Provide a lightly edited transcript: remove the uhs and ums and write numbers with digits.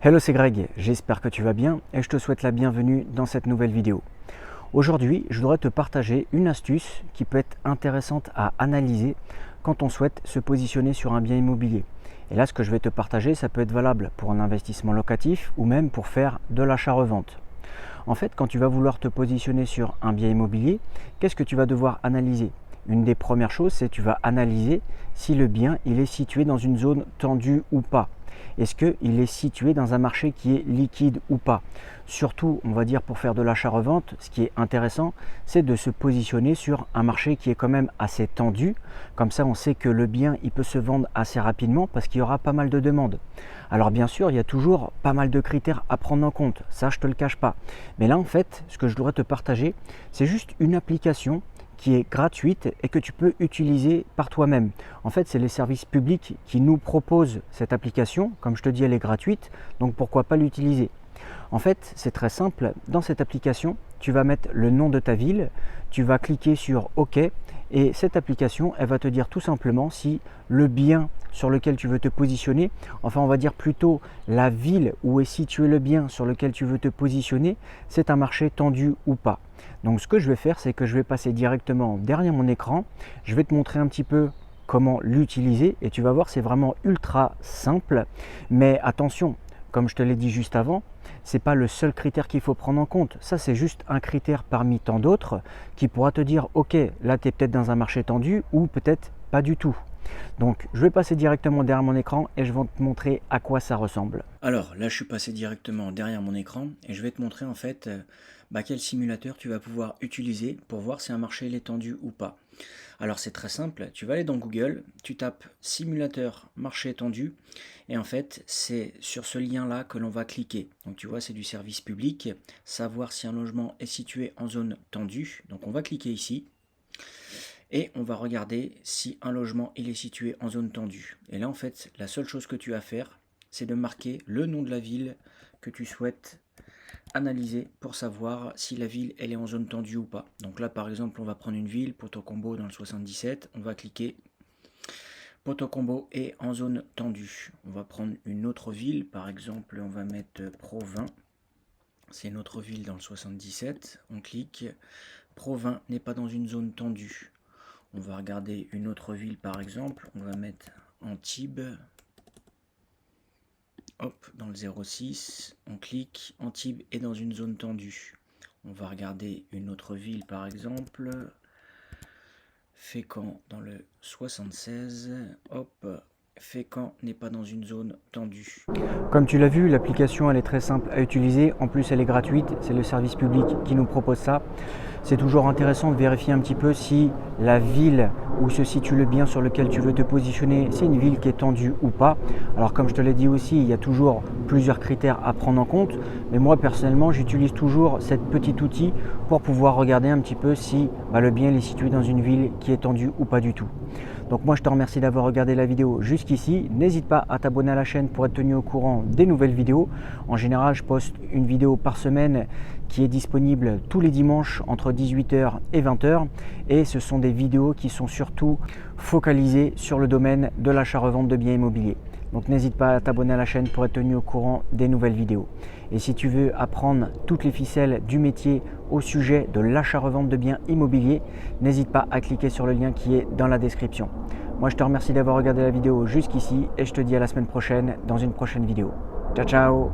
Hello, c'est Greg, j'espère que tu vas bien et je te souhaite la bienvenue dans cette nouvelle vidéo. Aujourd'hui, je voudrais te partager une astuce qui peut être intéressante à analyser quand on souhaite se positionner sur un bien immobilier. Et là, ce que je vais te partager, ça peut être valable pour un investissement locatif ou même pour faire de l'achat-revente. En fait, quand tu vas vouloir te positionner sur un bien immobilier, qu'est-ce que tu vas devoir analyser? Une des premières choses, c'est que tu vas analyser si le bien il est situé dans une zone tendue ou pas. Est-ce qu'il est situé dans un marché qui est liquide ou pas? Surtout, on va dire pour faire de l'achat-revente, ce qui est intéressant, c'est de se positionner sur un marché qui est quand même assez tendu. Comme ça, on sait que le bien il peut se vendre assez rapidement parce qu'il y aura pas mal de demandes. Alors bien sûr, il y a toujours pas mal de critères à prendre en compte, ça je te le cache pas. Mais là en fait, ce que je voudrais te partager, c'est juste une application qui est gratuite et que tu peux utiliser par toi-même. En fait, c'est les services publics qui nous proposent cette application. Comme je te dis, elle est gratuite, donc pourquoi pas l'utiliser? En fait, c'est très simple. Dans cette application, tu vas mettre le nom de ta ville, tu vas cliquer sur OK et cette application, elle va te dire tout simplement si le bien sur lequel tu veux te positionner, enfin on va dire plutôt la ville où est situé le bien sur lequel tu veux te positionner, c'est un marché tendu ou pas. Donc ce que je vais faire, c'est que je vais passer directement derrière mon écran, je vais te montrer un petit peu comment l'utiliser et tu vas voir, c'est vraiment ultra simple, mais attention, comme je te l'ai dit juste avant, ce n'est pas le seul critère qu'il faut prendre en compte. Ça, c'est juste un critère parmi tant d'autres qui pourra te dire, ok, là, tu es peut-être dans un marché tendu ou peut-être pas du tout. Donc, je vais passer directement derrière mon écran et je vais te montrer à quoi ça ressemble. Alors, là, je suis passé directement derrière mon écran et je vais te montrer en fait quel simulateur tu vas pouvoir utiliser pour voir si un marché est tendu ou pas. Alors c'est très simple, tu vas aller dans Google, tu tapes simulateur marché tendu et en fait c'est sur ce lien là que l'on va cliquer. Donc tu vois, c'est du service public, savoir si un logement est situé en zone tendue. Donc on va cliquer ici et on va regarder si un logement il est situé en zone tendue. Et là en fait la seule chose que tu as à faire, c'est de marquer le nom de la ville que tu souhaites analyser pour savoir si la ville elle est en zone tendue ou pas. Donc là par exemple on va prendre une ville, Potocombo dans le 77, on va cliquer Potocombo est en zone tendue. On va prendre une autre ville, par exemple on va mettre Provins, c'est une autre ville dans le 77, on clique, Provins n'est pas dans une zone tendue. On va regarder une autre ville par exemple, on va mettre Antibes. Hop, dans le 06, on clique, Antibes est dans une zone tendue. On va regarder une autre ville par exemple, Fécamp dans le 76, hop, Fécamp n'est pas dans une zone tendue. Comme tu l'as vu, l'application elle est très simple à utiliser, en plus elle est gratuite, c'est le service public qui nous propose ça. C'est toujours intéressant de vérifier un petit peu si la ville où se situe le bien sur lequel tu veux te positionner, c'est une ville qui est tendue ou pas. Alors comme je te l'ai dit aussi, il y a toujours plusieurs critères à prendre en compte. Mais moi personnellement, j'utilise toujours cet petit outil pour pouvoir regarder un petit peu si le bien est situé dans une ville qui est tendue ou pas du tout. Donc moi je te remercie d'avoir regardé la vidéo jusqu'ici. N'hésite pas à t'abonner à la chaîne pour être tenu au courant des nouvelles vidéos. En général, je poste une vidéo par semaine qui est disponible tous les dimanches entre 18h et 20h. Et ce sont des vidéos qui sont surtout focalisées sur le domaine de l'achat-revente de biens immobiliers. Donc n'hésite pas à t'abonner à la chaîne pour être tenu au courant des nouvelles vidéos. Et si tu veux apprendre toutes les ficelles du métier au sujet de l'achat-revente de biens immobiliers, n'hésite pas à cliquer sur le lien qui est dans la description. Moi je te remercie d'avoir regardé la vidéo jusqu'ici et je te dis à la semaine prochaine dans une prochaine vidéo. Ciao ciao!